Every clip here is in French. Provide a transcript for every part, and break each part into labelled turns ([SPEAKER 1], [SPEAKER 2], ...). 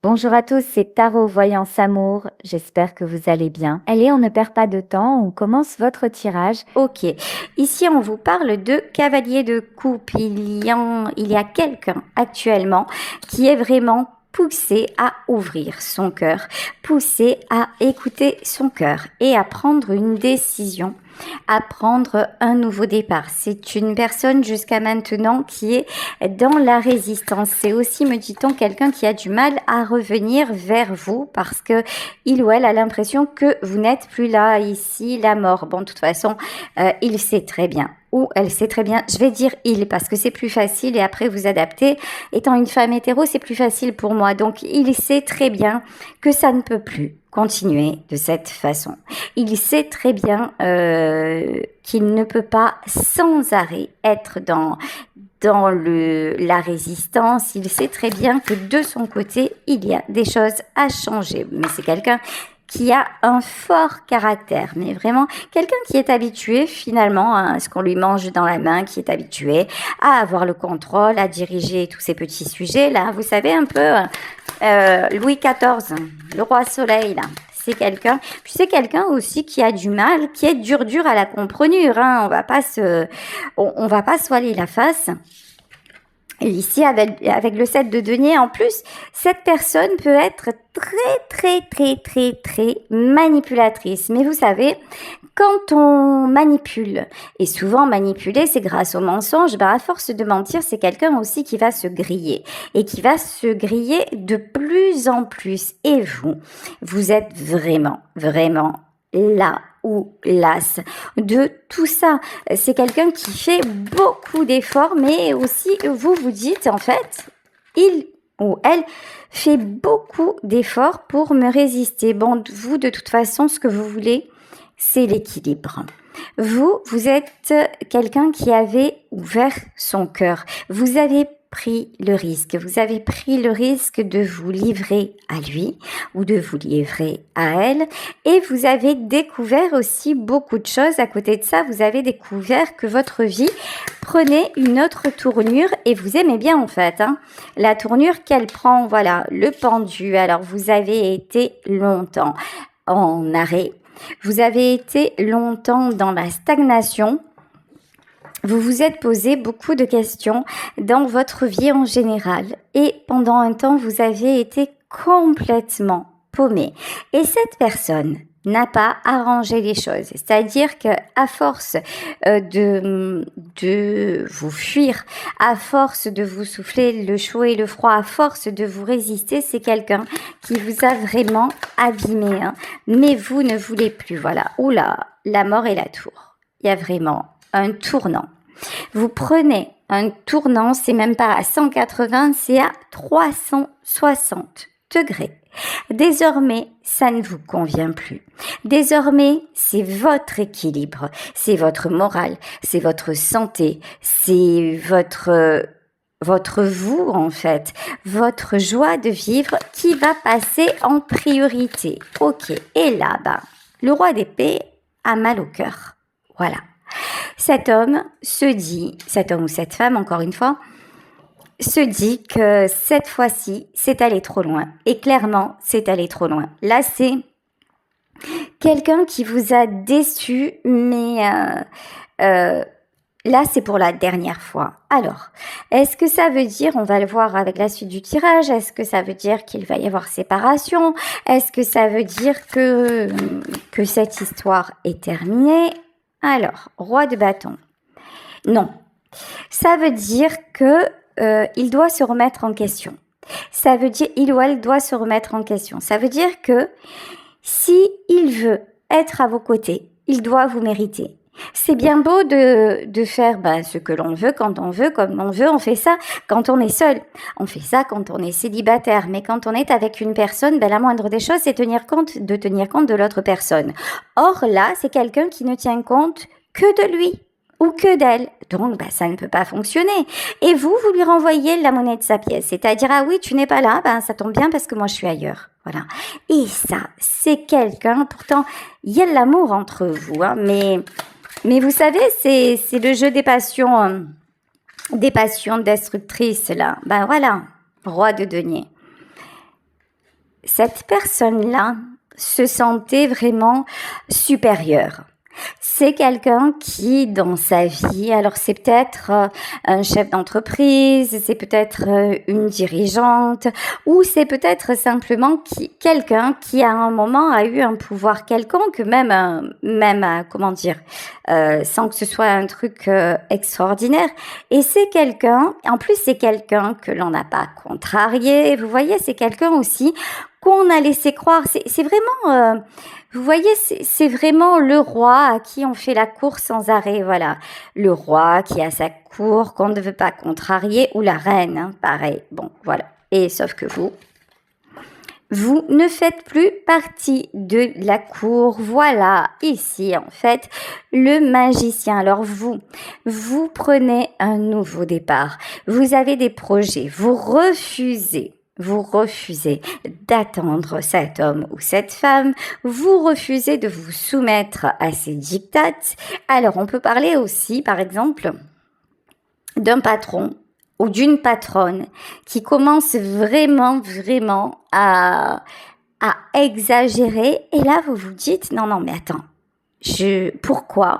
[SPEAKER 1] Bonjour à tous, c'est Tarot Voyance Amour. J'espère que vous allez bien. Allez, on ne perd pas de temps, on commence votre tirage.
[SPEAKER 2] Ok, ici on vous parle de cavalier de coupe. Il y a quelqu'un actuellement qui est vraiment poussé à ouvrir son cœur, poussé à écouter son cœur et à prendre une décision, à prendre un nouveau départ. C'est une personne jusqu'à maintenant qui est dans la résistance. C'est aussi, me dit-on, quelqu'un qui a du mal à revenir vers vous parce que il ou elle a l'impression que vous n'êtes plus là, ici, la mort. Bon, de toute façon, il sait très bien. Ou elle sait très bien, je vais dire il parce que c'est plus facile et après vous adaptez. Étant une femme hétéro, c'est plus facile pour moi. Donc il sait très bien que ça ne peut plus continuer de cette façon. Il sait très bien qu'il ne peut pas sans arrêt être dans la résistance. Il sait très bien que de son côté, il y a des choses à changer. Mais c'est quelqu'un qui a un fort caractère, mais vraiment quelqu'un qui est habitué finalement à ce qu'on lui mange dans la main, qui est habitué à avoir le contrôle, à diriger tous ces petits sujets là. Vous savez un peu Louis XIV, le roi Soleil là. C'est quelqu'un, puis c'est quelqu'un aussi qui a du mal, qui est dur à la comprenure. Hein. On va pas se voiler la face. Et ici, avec le 7 de denier, en plus, cette personne peut être très manipulatrice. Mais vous savez, quand on manipule, et souvent manipuler, c'est grâce au mensonge, à force de mentir, c'est quelqu'un aussi qui va se griller. Et qui va se griller de plus en plus. Et vous êtes vraiment là ou las de tout ça. C'est quelqu'un qui fait beaucoup d'efforts, mais aussi vous dites en fait, il ou elle fait beaucoup d'efforts pour me résister. Bon, vous de toute façon, ce que vous voulez, c'est l'équilibre. Vous êtes quelqu'un qui avait ouvert son cœur. Vous avez pris le risque. Vous avez pris le risque de vous livrer à lui ou de vous livrer à elle. Et vous avez découvert aussi beaucoup de choses. À côté de ça, vous avez découvert que votre vie prenait une autre tournure et vous aimez bien en fait. Hein, la tournure qu'elle prend, voilà, le pendu. Alors, vous avez été longtemps en arrêt. Vous avez été longtemps dans la stagnation. Vous vous êtes posé beaucoup de questions dans votre vie en général et pendant un temps, vous avez été complètement paumé. Et cette personne n'a pas arrangé les choses. C'est-à-dire que à force de vous fuir, à force de vous souffler le chaud et le froid, à force de vous résister, c'est quelqu'un qui vous a vraiment abîmé. Hein. Mais vous ne voulez plus. Voilà. Oula, la mort est la tour. Il y a vraiment un tournant. Vous prenez un tournant, c'est même pas à 180, c'est à 360 degrés. Désormais, ça ne vous convient plus. Désormais, c'est votre équilibre, c'est votre morale, c'est votre santé, c'est votre vous en fait, votre joie de vivre qui va passer en priorité. Ok, et là, le roi d'épée a mal au cœur. Voilà. Cet homme ou cette femme, encore une fois, se dit que cette fois-ci, c'est allé trop loin. Et clairement, c'est allé trop loin. Là, c'est quelqu'un qui vous a déçu, mais là, c'est pour la dernière fois. Alors, est-ce que ça veut dire, on va le voir avec la suite du tirage, est-ce que ça veut dire qu'il va y avoir séparation? Est-ce que ça veut dire que cette histoire est terminée? Alors, roi de bâton. Non. Ça veut dire que il doit se remettre en question. Ça veut dire il ou elle doit se remettre en question. Ça veut dire que si il veut être à vos côtés, il doit vous mériter. C'est bien beau de faire ce que l'on veut, quand on veut, comme on veut. On fait ça quand on est seul. On fait ça quand on est célibataire. Mais quand on est avec une personne, la moindre des choses, c'est tenir compte de l'autre personne. Or là, c'est quelqu'un qui ne tient compte que de lui ou que d'elle. Donc, ça ne peut pas fonctionner. Et vous lui renvoyez la monnaie de sa pièce. C'est-à-dire, ah oui, tu n'es pas là, ça tombe bien parce que moi, je suis ailleurs. Voilà. Et ça, c'est quelqu'un, pourtant, il y a de l'amour entre vous, hein, mais vous savez, c'est le jeu des passions destructrices, là. Voilà, roi de denier. cette personne-là se sentait vraiment supérieure. C'est quelqu'un qui, dans sa vie, alors c'est peut-être un chef d'entreprise, c'est peut-être une dirigeante, ou c'est peut-être simplement quelqu'un qui à un moment a eu un pouvoir quelconque, comment dire, sans que ce soit un truc extraordinaire. Et c'est quelqu'un, en plus c'est quelqu'un que l'on n'a pas contrarié. Vous voyez, c'est quelqu'un aussi qu'on a laissé croire. C'est vraiment vous voyez, c'est vraiment le roi à qui on fait la cour sans arrêt, voilà. Le roi qui a sa cour, qu'on ne veut pas contrarier, ou la reine, hein, pareil. Bon, voilà. Et sauf que vous ne faites plus partie de la cour. Voilà, ici, en fait, le magicien. Alors vous prenez un nouveau départ. Vous avez des projets. Vous refusez d'attendre cet homme ou cette femme, vous refusez de vous soumettre à ses dictates. Alors, on peut parler aussi, par exemple, d'un patron ou d'une patronne qui commence vraiment à exagérer. Et là, vous vous dites, non, mais attends, pourquoi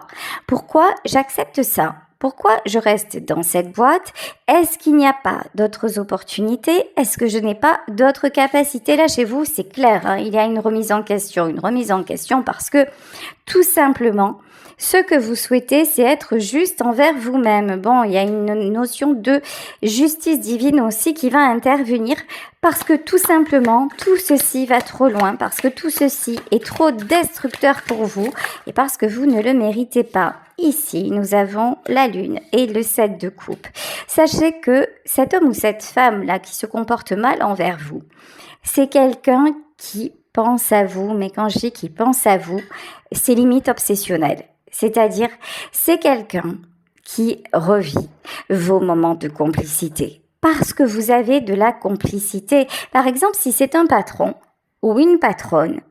[SPEAKER 2] j'accepte ça? Pourquoi je reste dans cette boîte? Est-ce qu'il n'y a pas d'autres opportunités? Est-ce que je n'ai pas d'autres capacités? Là, chez vous, c'est clair, hein, il y a une remise en question parce que, tout simplement, ce que vous souhaitez, c'est être juste envers vous-même. Bon, il y a une notion de justice divine aussi qui va intervenir parce que tout simplement, tout ceci va trop loin, parce que tout ceci est trop destructeur pour vous et parce que vous ne le méritez pas. Ici, nous avons la lune et le 7 de coupe. Sachez que cet homme ou cette femme-là qui se comporte mal envers vous, c'est quelqu'un qui pense à vous, mais quand je dis qu'il pense à vous, c'est limite obsessionnel. C'est-à-dire, c'est quelqu'un qui revit vos moments de complicité. Parce que vous avez de la complicité. Par exemple, si c'est un patron ou une patronne,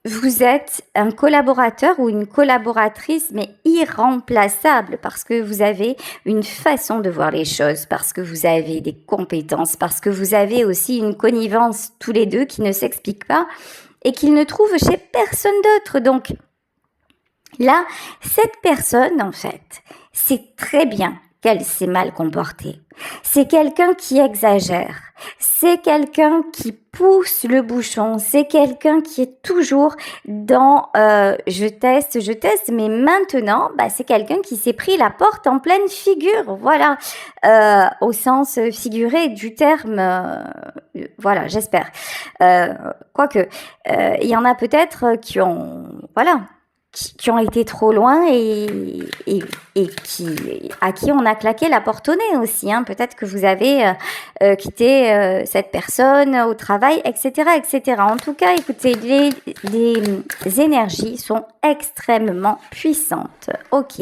[SPEAKER 2] vous êtes un collaborateur ou une collaboratrice, mais irremplaçable parce que vous avez une façon de voir les choses, parce que vous avez des compétences, parce que vous avez aussi une connivence tous les deux qui ne s'explique pas et qu'ils ne trouvent chez personne d'autre. Donc, là, cette personne, en fait, c'est très bien qu'elle s'est mal comportée. C'est quelqu'un qui exagère. C'est quelqu'un qui pousse le bouchon. C'est quelqu'un qui est toujours dans je teste, mais maintenant, c'est quelqu'un qui s'est pris la porte en pleine figure. Voilà, au sens figuré du terme. Voilà, j'espère. Quoique, il y en a peut-être qui ont, qui ont été trop loin et à qui on a claqué la porte au nez aussi. Hein. Peut-être que vous avez quitté cette personne au travail, etc., etc. En tout cas, écoutez, les énergies sont extrêmement puissantes. Ok,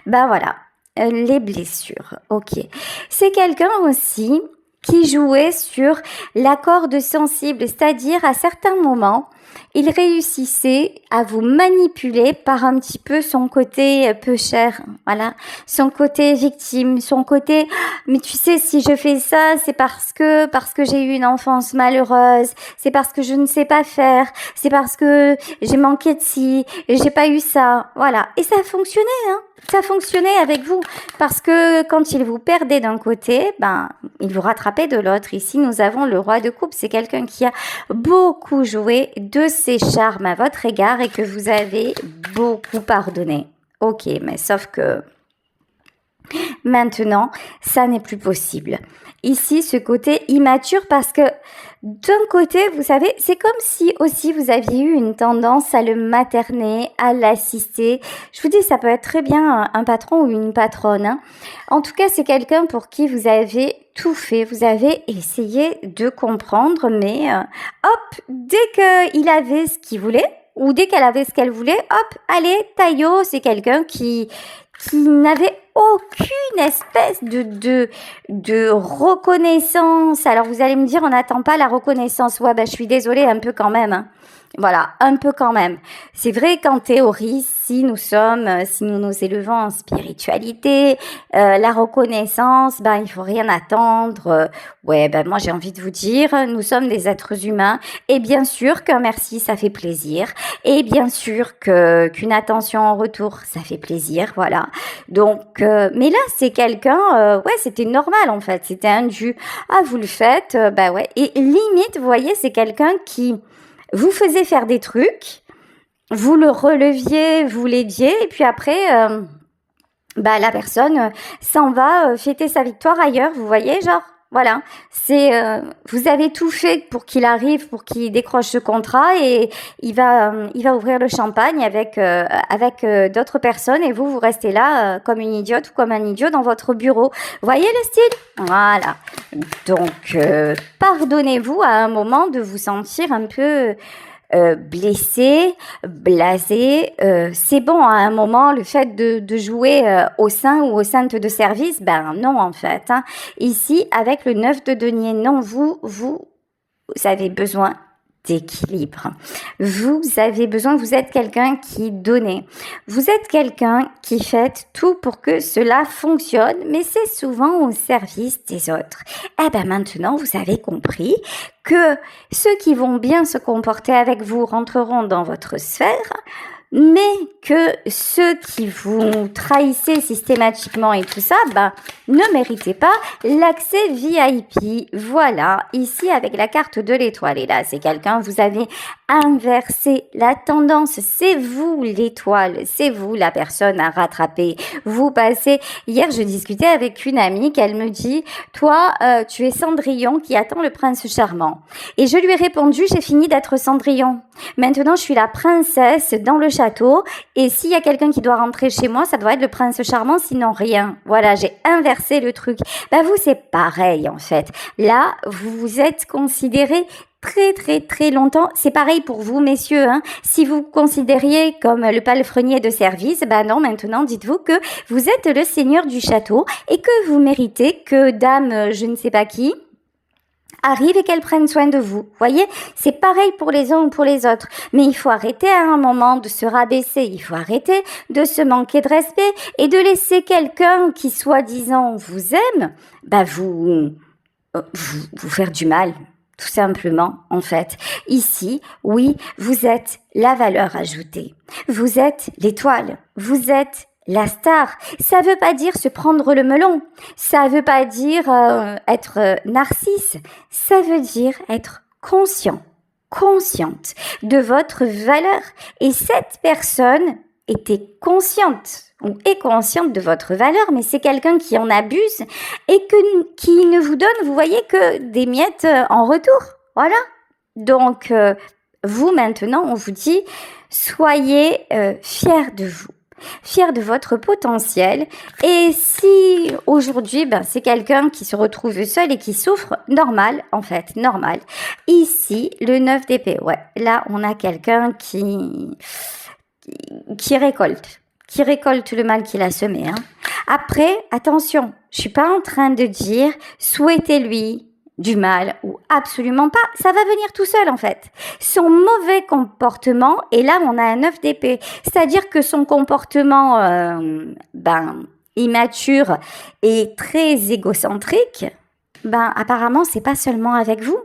[SPEAKER 2] voilà, les blessures. Ok, c'est quelqu'un aussi qui jouait sur la corde sensible, c'est-à-dire à certains moments, il réussissait à vous manipuler par un petit peu son côté peu cher, voilà, son côté victime, son côté mais tu sais si je fais ça, c'est parce que j'ai eu une enfance malheureuse, c'est parce que je ne sais pas faire, c'est parce que j'ai manqué de ci, et j'ai pas eu ça, voilà. Et ça a fonctionné, hein. Ça fonctionnait avec vous parce que quand il vous perdait d'un côté, il vous rattrapait de l'autre. Ici, nous avons le roi de coupe. C'est quelqu'un qui a beaucoup joué de ses charmes à votre égard et que vous avez beaucoup pardonné. Ok, mais sauf que maintenant, ça n'est plus possible. Ici, ce côté immature parce que d'un côté, vous savez, c'est comme si aussi vous aviez eu une tendance à le materner, à l'assister. Je vous dis, ça peut être très bien un patron ou une patronne. Hein. En tout cas, c'est quelqu'un pour qui vous avez tout fait. Vous avez essayé de comprendre, mais dès qu'il avait ce qu'il voulait, ou dès qu'elle avait ce qu'elle voulait, allez, taillot, c'est quelqu'un qui n'avait aucune espèce de reconnaissance. Alors vous allez me dire, on n'attend pas la reconnaissance. Ouais, ben je suis désolée, un peu quand même. Hein. Voilà, un peu quand même. C'est vrai qu'en théorie, si nous nous élevons en spiritualité, la reconnaissance, ben il faut rien attendre. Ouais, ben moi j'ai envie de vous dire, nous sommes des êtres humains et bien sûr qu'un merci ça fait plaisir et bien sûr qu'une attention en retour ça fait plaisir, voilà. Donc, mais là c'est quelqu'un, ouais c'était normal en fait, c'était un dû. Ah vous le faites, bah ouais. Et limite, vous voyez, c'est quelqu'un qui vous faisait faire des trucs, vous le releviez, vous l'aidiez, et puis après, bah la personne s'en va fêter sa victoire ailleurs, vous voyez, genre, voilà, c'est vous avez tout fait pour qu'il arrive, pour qu'il décroche ce contrat, et il va ouvrir le champagne avec d'autres personnes, et vous restez là comme une idiote ou comme un idiot dans votre bureau. Vous voyez le style? Voilà. Donc, pardonnez-vous à un moment de vous sentir un peu blessé, blasé. C'est bon à un moment le fait de jouer au saint ou au sainte de service, ben non en fait. Hein. Ici, avec le 9 de denier, non, vous avez besoin d'équilibre. Vous avez besoin, vous êtes quelqu'un qui donne. Vous êtes quelqu'un qui fait tout pour que cela fonctionne, mais c'est souvent au service des autres. Eh ben maintenant, vous avez compris que ceux qui vont bien se comporter avec vous rentreront dans votre sphère, mais que ceux qui vous trahissez systématiquement et tout ça, ben, ne méritez pas l'accès VIP. Voilà, ici avec la carte de l'étoile. Et là, c'est quelqu'un, vous avez inversé la tendance. C'est vous l'étoile, c'est vous la personne à rattraper. Vous passez... Hier, je discutais avec une amie qu'elle me dit, toi, tu es Cendrillon qui attend le prince charmant. Et je lui ai répondu, j'ai fini d'être Cendrillon. Maintenant, je suis la princesse dans le château, et s'il y a quelqu'un qui doit rentrer chez moi, ça doit être le prince charmant, sinon rien. Voilà, j'ai inversé le truc. Ben vous, c'est pareil en fait. Là, vous vous êtes considéré très longtemps. C'est pareil pour vous, messieurs. Hein. Si vous considériez comme le palefrenier de service, ben non, maintenant, dites-vous que vous êtes le seigneur du château et que vous méritez que dame, je ne sais pas qui, arrive et qu'elle prenne soin de vous. Voyez, c'est pareil pour les uns ou pour les autres. Mais il faut arrêter à un moment de se rabaisser. Il faut arrêter de se manquer de respect et de laisser quelqu'un qui, soi-disant, vous aime, bah vous faire du mal. Tout simplement, en fait. Ici, oui, vous êtes la valeur ajoutée. Vous êtes l'étoile. Vous êtes la star. Ça veut pas dire se prendre le melon. Ça veut pas dire être narcisse. Ça veut dire être consciente de votre valeur. Et cette personne était consciente ou est consciente de votre valeur, mais c'est quelqu'un qui en abuse et qui ne vous donne, vous voyez, que des miettes en retour. Voilà. Donc, vous, maintenant, on vous dit, soyez fiers de vous. Fiers de votre potentiel. Et si aujourd'hui, ben, c'est quelqu'un qui se retrouve seul et qui souffre, normal, en fait, normal. Ici, le 9 d'épée, ouais. Là, on a quelqu'un qui récolte le mal qu'il a semé. Hein. Après, attention, je suis pas en train de dire souhaitez-lui du mal ou absolument pas. Ça va venir tout seul en fait. Son mauvais comportement, et là on a un 9 d'épée, c'est-à-dire que son comportement immature et très égocentrique, apparemment c'est pas seulement avec vous.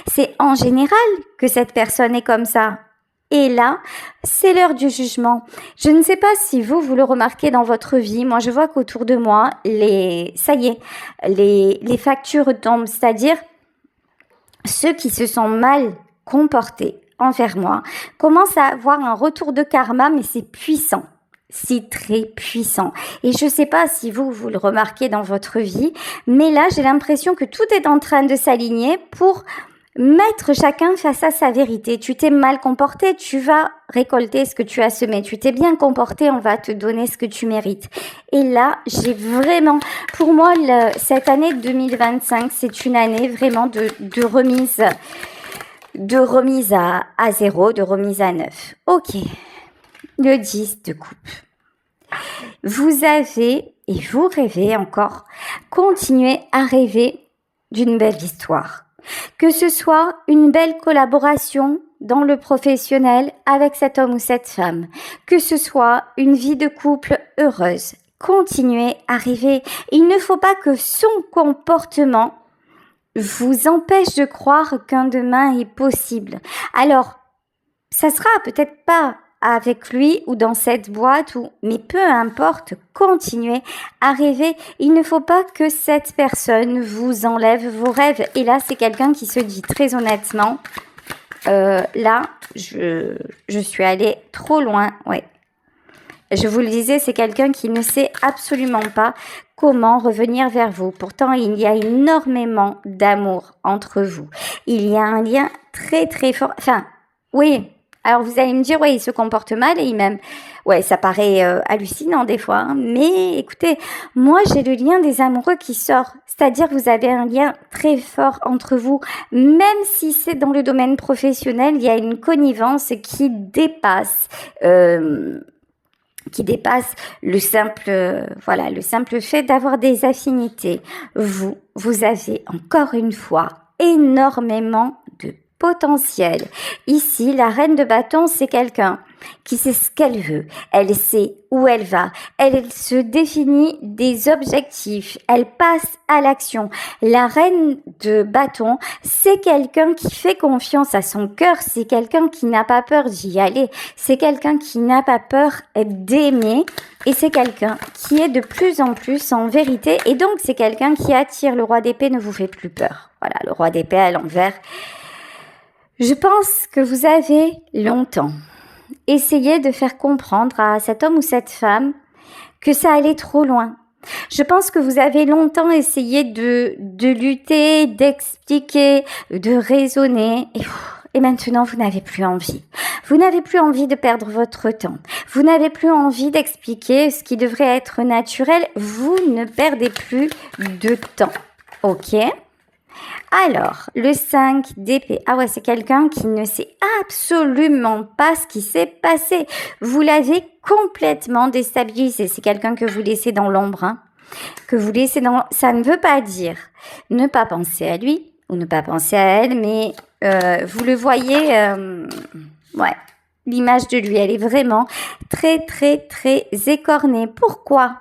[SPEAKER 2] C'est en général que cette personne est comme ça. Et là, c'est l'heure du jugement. Je ne sais pas si vous le remarquez dans votre vie. Moi, je vois qu'autour de moi, les factures tombent. C'est-à-dire, ceux qui se sont mal comportés envers moi commencent à avoir un retour de karma, mais c'est puissant. C'est très puissant. Et je ne sais pas si vous le remarquez dans votre vie, mais là, j'ai l'impression que tout est en train de s'aligner pour mettre chacun face à sa vérité. Tu t'es mal comporté, tu vas récolter ce que tu as semé. Tu t'es bien comporté, on va te donner ce que tu mérites. Et là, j'ai vraiment, pour moi, cette année 2025, c'est une année vraiment de remise à zéro, de remise à neuf. Ok, le 10 de coupe. Vous avez et vous rêvez encore. Continuez à rêver d'une belle histoire. Que ce soit une belle collaboration dans le professionnel avec cet homme ou cette femme, que ce soit une vie de couple heureuse, continuez à rêver. Il ne faut pas que son comportement vous empêche de croire qu'un demain est possible. Alors, ça sera peut-être pas avec lui ou dans cette boîte, mais peu importe, continuez à rêver. Il ne faut pas que cette personne vous enlève vos rêves. Et là, c'est quelqu'un qui se dit très honnêtement, là, je suis allée trop loin, ouais. Je vous le disais, c'est quelqu'un qui ne sait absolument pas comment revenir vers vous. Pourtant, il y a énormément d'amour entre vous. Il y a un lien très très fort. Enfin, oui. Alors vous allez me dire, ouais, il se comporte mal et il m'aime. Ouais, ça paraît hallucinant des fois. Hein. Mais écoutez, moi j'ai le lien des amoureux qui sort. C'est-à-dire que vous avez un lien très fort entre vous. Même si c'est dans le domaine professionnel, il y a une connivence qui dépasse le simple fait d'avoir des affinités. Vous avez encore une fois énormément de potentiel. Ici, la reine de bâton, c'est quelqu'un qui sait ce qu'elle veut. Elle sait où elle va. Elle se définit des objectifs. Elle passe à l'action. La reine de bâton, c'est quelqu'un qui fait confiance à son cœur. C'est quelqu'un qui n'a pas peur d'y aller. C'est quelqu'un qui n'a pas peur d'aimer. Et c'est quelqu'un qui est de plus en plus en vérité. Et donc, c'est quelqu'un qui attire. Le roi d'épée ne vous fait plus peur. Voilà, le roi d'épée à l'envers. Je pense que vous avez longtemps essayé de faire comprendre à cet homme ou cette femme que ça allait trop loin. Je pense que vous avez longtemps essayé de lutter, d'expliquer, de raisonner et maintenant vous n'avez plus envie. Vous n'avez plus envie de perdre votre temps. Vous n'avez plus envie d'expliquer ce qui devrait être naturel. Vous ne perdez plus de temps. Ok ? Alors, le 5 d'épée. Ah ouais, c'est quelqu'un qui ne sait absolument pas ce qui s'est passé. Vous l'avez complètement déstabilisé. C'est quelqu'un que vous laissez dans l'ombre. Hein. Que vous laissez dans... Ça ne veut pas dire ne pas penser à lui ou ne pas penser à elle, mais vous le voyez... ouais, l'image de lui, elle est vraiment très, très, très écornée. Pourquoi ?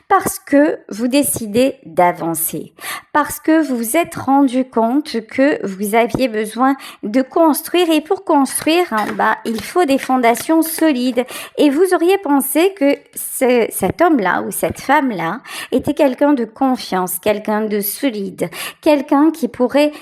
[SPEAKER 2] Parce que vous décidez d'avancer, parce que vous vous êtes rendu compte que vous aviez besoin de construire et pour construire, il faut des fondations solides et vous auriez pensé que cet homme-là ou cette femme-là était quelqu'un de confiance, quelqu'un de solide, quelqu'un qui pourrait,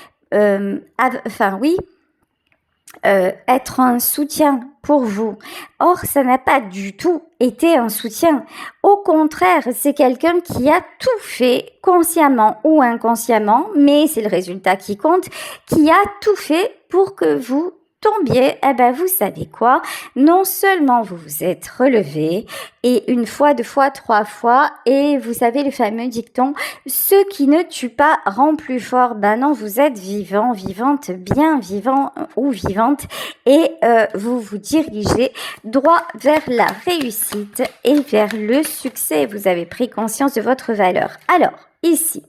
[SPEAKER 2] être un soutien pour vous. Or, ça n'a pas du tout été un soutien. Au contraire, c'est quelqu'un qui a tout fait, consciemment ou inconsciemment, mais c'est le résultat qui compte, qui a tout fait pour que vous tombiez. Vous savez quoi? Non seulement vous vous êtes relevé, et une fois, deux fois, trois fois, et vous savez le fameux dicton, ce qui ne tue pas rend plus fort. Non, vous êtes vivant, vivante, bien vivant ou vivante, et vous vous dirigez droit vers la réussite et vers le succès. Vous avez pris conscience de votre valeur. Alors, ici,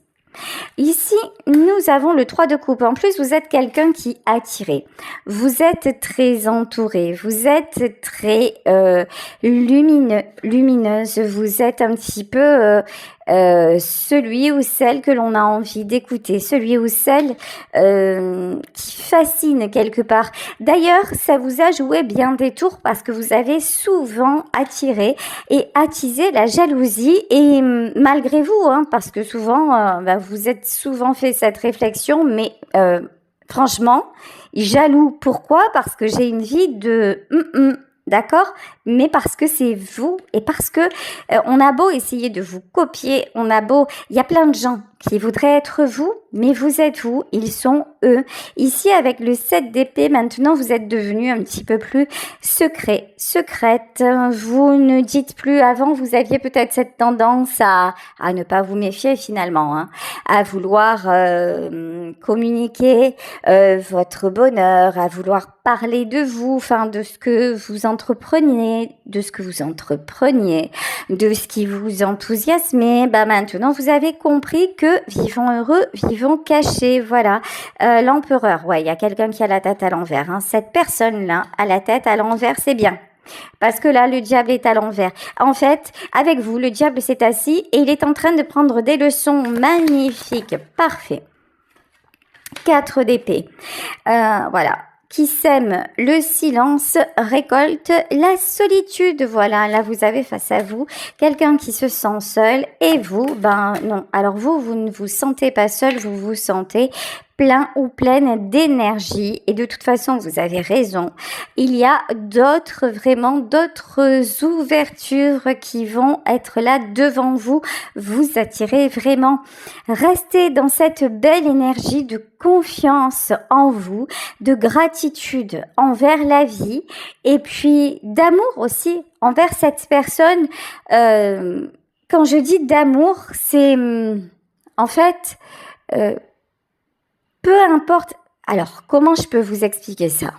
[SPEAKER 2] nous avons le 3 de coupe. En plus, vous êtes quelqu'un qui est attiré. Vous êtes très entouré. Vous êtes très lumineuse. Vous êtes un petit peu celui ou celle que l'on a envie d'écouter. Celui ou celle qui fascine quelque part. D'ailleurs, ça vous a joué bien des tours parce que vous avez souvent attiré et attisé la jalousie. Et malgré vous, parce que souvent, vous êtes souvent fait cette réflexion, mais franchement, jaloux. Pourquoi? Parce que j'ai une vie de... D'accord? Mais parce que c'est vous et parce que on a beau essayer de vous copier, il y a plein de gens qui voudraient être vous, mais vous êtes vous, ils sont eux. Ici, avec le 7 d'épée, maintenant, vous êtes devenu un petit peu plus secrète. Vous ne dites plus, avant, vous aviez peut-être cette tendance à ne pas vous méfier finalement, hein, à vouloir communiquer votre bonheur, à vouloir parler de vous, enfin de ce que vous entrepreniez, de ce qui vous enthousiasmait. Maintenant, vous avez compris que vivons heureux, vivons cachés. Voilà. L'empereur, ouais, il y a quelqu'un qui a la tête à l'envers. Hein. Cette personne-là a la tête à l'envers, c'est bien. Parce que là, le diable est à l'envers. En fait, avec vous, le diable s'est assis et il est en train de prendre des leçons magnifiques. Parfait. 4 d'épée. Voilà. Qui sème le silence récolte la solitude. Voilà, là vous avez face à vous quelqu'un qui se sent seul et vous, non. Alors vous ne vous sentez pas seul, vous vous sentez plein ou pleine d'énergie et de toute façon vous avez raison. Il y a d'autres ouvertures qui vont être là devant vous, vous attirez vraiment. Restez dans cette belle énergie de confiance en vous, de gratitude envers la vie et puis d'amour aussi envers cette personne. Quand je dis d'amour, c'est en fait peu importe. Alors, comment je peux vous expliquer ça ?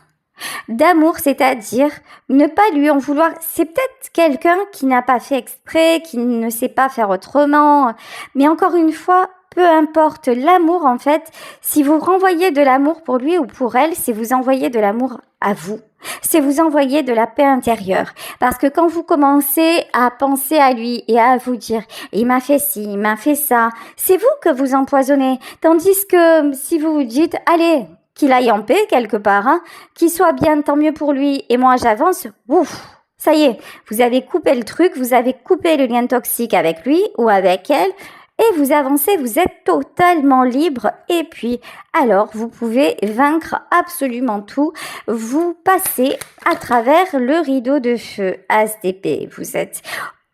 [SPEAKER 2] D'amour, c'est-à-dire ne pas lui en vouloir. C'est peut-être quelqu'un qui n'a pas fait exprès, qui ne sait pas faire autrement. Mais encore une fois, peu importe. L'amour, en fait, si vous renvoyez de l'amour pour lui ou pour elle, c'est vous envoyer de l'amour à vous. C'est vous envoyer de la paix intérieure. Parce que quand vous commencez à penser à lui et à vous dire « il m'a fait ci, il m'a fait ça », c'est vous que vous empoisonnez. Tandis que si vous vous dites « allez, qu'il aille en paix quelque part, hein, qu'il soit bien, tant mieux pour lui, et moi j'avance », ouf, ça y est, vous avez coupé le truc, vous avez coupé le lien toxique avec lui ou avec elle, et vous avancez, vous êtes totalement libre et puis alors vous pouvez vaincre absolument tout, vous passez à travers le rideau de feu. As d'épée, vous êtes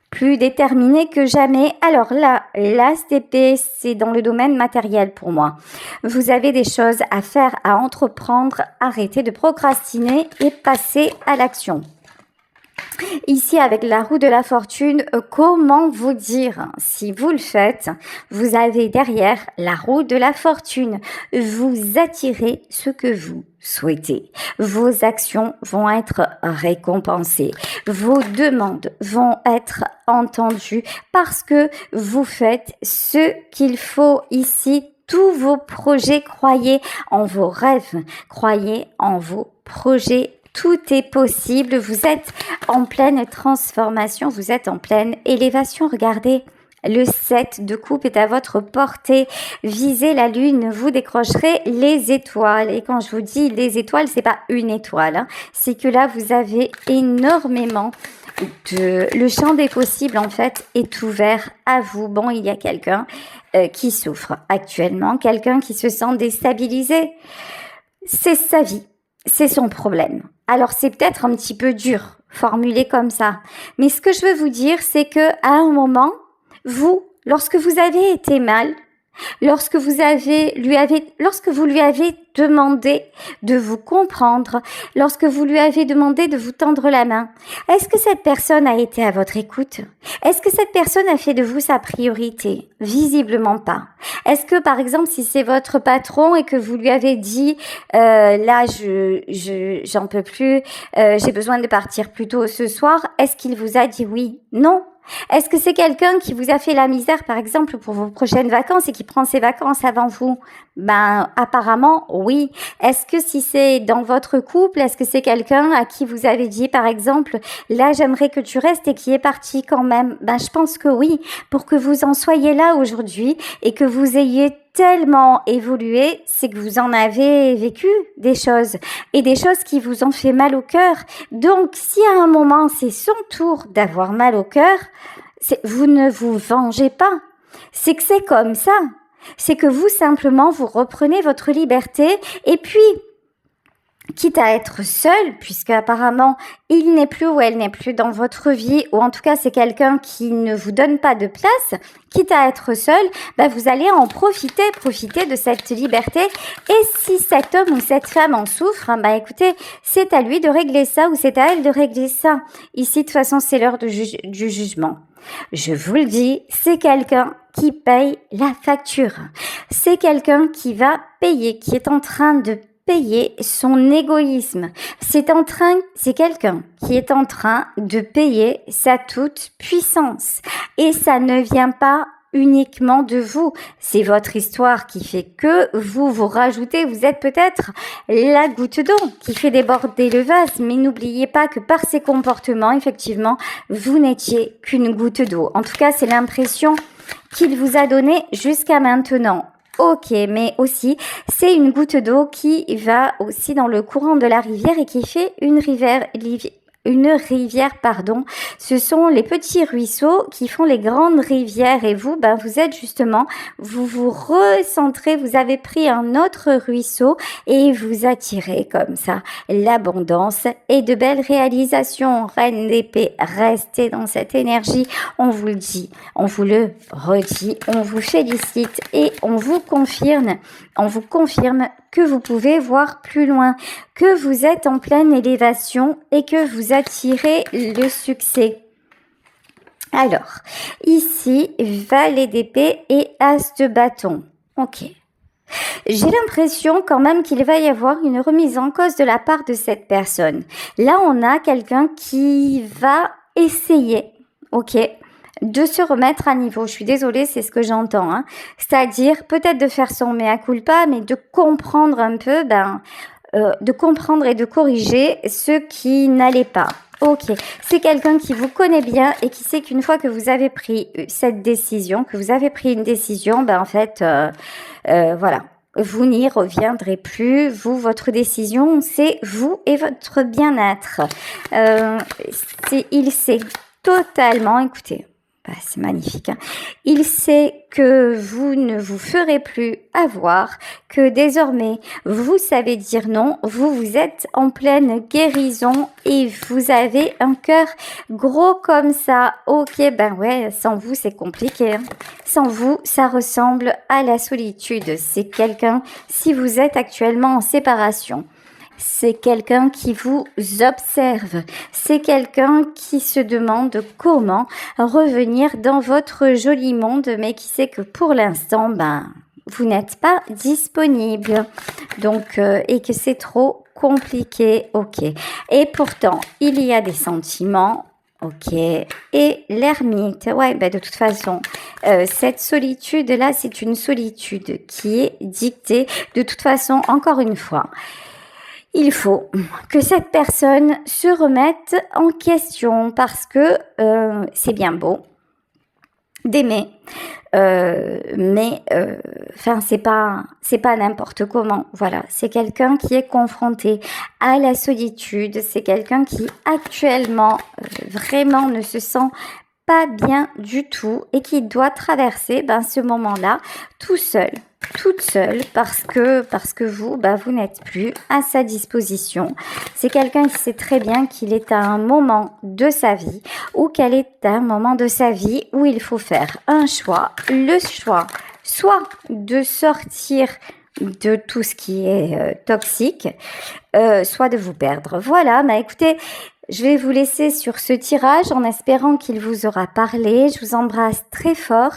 [SPEAKER 2] plus déterminé que jamais. Alors là, l'as d'épée, c'est dans le domaine matériel pour moi. Vous avez des choses à faire, à entreprendre, arrêtez de procrastiner et passez à l'action. Ici, avec la roue de la fortune, comment vous dire? Si vous le faites, vous avez derrière la roue de la fortune. Vous attirez ce que vous souhaitez. Vos actions vont être récompensées. Vos demandes vont être entendues parce que vous faites ce qu'il faut ici. Tous vos projets, croyez en vos rêves, croyez en vos projets. Tout est possible, vous êtes en pleine transformation, vous êtes en pleine élévation. Regardez, le 7 de coupe est à votre portée. Visez la lune, vous décrocherez les étoiles. Et quand je vous dis les étoiles, c'est pas une étoile, hein. C'est que là, vous avez énormément le champ des possibles, en fait, est ouvert à vous. Bon, il y a quelqu'un qui souffre actuellement, quelqu'un qui se sent déstabilisé. C'est sa vie. C'est son problème. Alors c'est peut-être un petit peu dur, formulé comme ça. Mais ce que je veux vous dire, c'est que à un moment, vous, lorsque vous avez été mal, lorsque vous lui avez demandé de vous comprendre, lorsque vous lui avez demandé de vous tendre la main, est-ce que cette personne a été à votre écoute? Est-ce que cette personne a fait de vous sa priorité? Visiblement pas. Est-ce que, par exemple, si c'est votre patron et que vous lui avez dit là, j'en peux plus, j'ai besoin de partir plus tôt ce soir, est-ce qu'il vous a dit oui? Non. Est-ce que c'est quelqu'un qui vous a fait la misère, par exemple, pour vos prochaines vacances et qui prend ses vacances avant vous? Apparemment, oui. Est-ce que si c'est dans votre couple, est-ce que c'est quelqu'un à qui vous avez dit, par exemple, là, j'aimerais que tu restes et qui est parti quand même? Je pense que oui. Pour que vous en soyez là aujourd'hui et que vous ayez tellement évolué, c'est que vous en avez vécu des choses et des choses qui vous ont fait mal au cœur. Donc, si à un moment, c'est son tour d'avoir mal au cœur, vous ne vous vengez pas. C'est que c'est comme ça. C'est que vous, simplement, vous reprenez votre liberté et puis, quitte à être seul, puisque apparemment il n'est plus ou elle n'est plus dans votre vie, ou en tout cas c'est quelqu'un qui ne vous donne pas de place, quitte à être seul, vous allez en profiter de cette liberté. Et si cet homme ou cette femme en souffre, écoutez, c'est à lui de régler ça ou c'est à elle de régler ça. Ici, de toute façon, c'est l'heure du jugement. Je vous le dis, c'est quelqu'un qui paye la facture. C'est quelqu'un qui va payer, qui est en train de payer son égoïsme. C'est quelqu'un qui est en train de payer sa toute puissance. Et ça ne vient pas uniquement de vous. C'est votre histoire qui fait que vous rajoutez, vous êtes peut-être la goutte d'eau qui fait déborder le vase. Mais n'oubliez pas que par ces comportements, effectivement, vous n'étiez qu'une goutte d'eau. En tout cas, c'est l'impression qu'il vous a donnée jusqu'à maintenant. Ok, mais aussi, c'est une goutte d'eau qui va aussi dans le courant de la rivière et qui fait une rivière. Ce sont les petits ruisseaux qui font les grandes rivières et vous, vous êtes justement, vous vous recentrez, vous avez pris un autre ruisseau et vous attirez comme ça l'abondance et de belles réalisations. Reine d'épée, restez dans cette énergie, on vous le dit, on vous le redit, on vous félicite et on vous confirme que vous pouvez voir plus loin, que vous êtes en pleine élévation et que vous attirez le succès. Alors, ici, valet d'épée et as de bâton. Ok. J'ai l'impression quand même qu'il va y avoir une remise en cause de la part de cette personne. Là, on a quelqu'un qui va essayer, de se remettre à niveau. Je suis désolée, c'est ce que j'entends. C'est-à-dire peut-être de faire son mea culpa, mais de comprendre un peu, de comprendre et de corriger ce qui n'allait pas. Ok, c'est quelqu'un qui vous connaît bien et qui sait qu'une fois que vous avez pris cette décision, voilà. Vous n'y reviendrez plus. Votre décision, c'est vous et votre bien-être. Il sait totalement, écoutez, c'est magnifique. Il sait que vous ne vous ferez plus avoir, que désormais vous savez dire non, vous êtes en pleine guérison et vous avez un cœur gros comme ça. Ok, sans vous c'est compliqué. Sans vous, ça ressemble à la solitude. C'est quelqu'un, si vous êtes actuellement en séparation, c'est quelqu'un qui vous observe. C'est quelqu'un qui se demande comment revenir dans votre joli monde, mais qui sait que pour l'instant, vous n'êtes pas disponible. Donc, et que c'est trop compliqué. Ok. Et pourtant, il y a des sentiments. Ok. Et l'ermite, de toute façon, cette solitude-là, c'est une solitude qui est dictée. De toute façon, encore une fois, il faut que cette personne se remette en question parce que c'est bien beau d'aimer, mais c'est pas n'importe comment. Voilà, c'est quelqu'un qui est confronté à la solitude. C'est quelqu'un qui actuellement vraiment ne se sent pas bien du tout et qui doit traverser ce moment-là toute seule parce que vous n'êtes plus à sa disposition. C'est quelqu'un qui sait très bien qu'il est à un moment de sa vie ou qu'elle est à un moment de sa vie où il faut faire un choix. Le choix, soit de sortir de tout ce qui est toxique, soit de vous perdre. Voilà, écoutez, je vais vous laisser sur ce tirage en espérant qu'il vous aura parlé. Je vous embrasse très fort.